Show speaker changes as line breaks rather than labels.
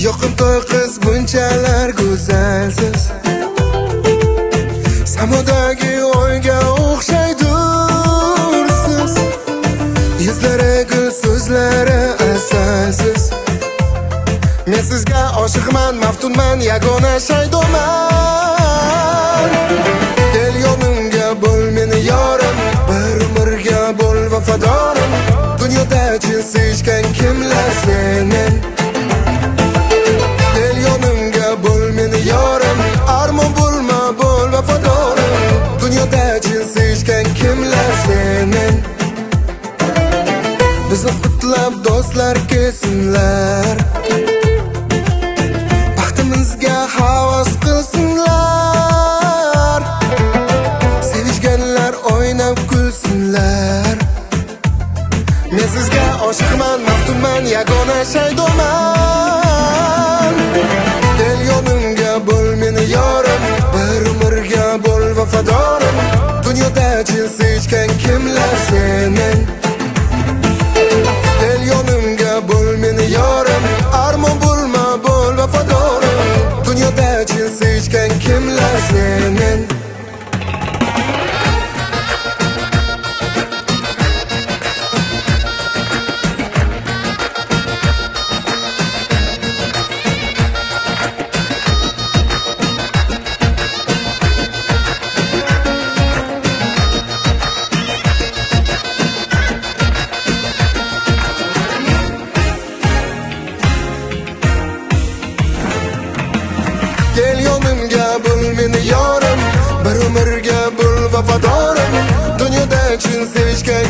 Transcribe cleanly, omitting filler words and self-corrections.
Yoqimtoy qiz bunchalar go'zalsiz, samodagi oyga o'xshaydursiz. Yuzlari gul, so'zlari asalsiz. Men sizga oshiqman, maftunman, yagona shaydoman. Kel yonimga bo'l meni yorim, bir umrga bo'l vafadorim. Dunyoda chin sevishgan kimlar senen? Kel yonimga bo'l meni yorim, armon bo'lma bo'l vafadorim. Dunyoda chin sevishgan kimlar senen? Bizni qutlab do'stlar kelsinlar, baxtimizga havas qilsinlar. Sevishganlar o'ynab kulsinlar. Men sizga oshiqman, maftunman, yagona shaydoman. Kel yonimga bo'l meni yorim, bir umrga bo'l vafadorim. Dunyoda chin sevishgan kimlar senen? Kel yonimga bo'l meni yorim, armon bo'lma bo'l vafadorim. Dunyoda chin sevishgan kimlar senen? Kel yonimga bo'l meni yorim, bir umrga bo'l vafadorim. Dunyoda chin sevishgan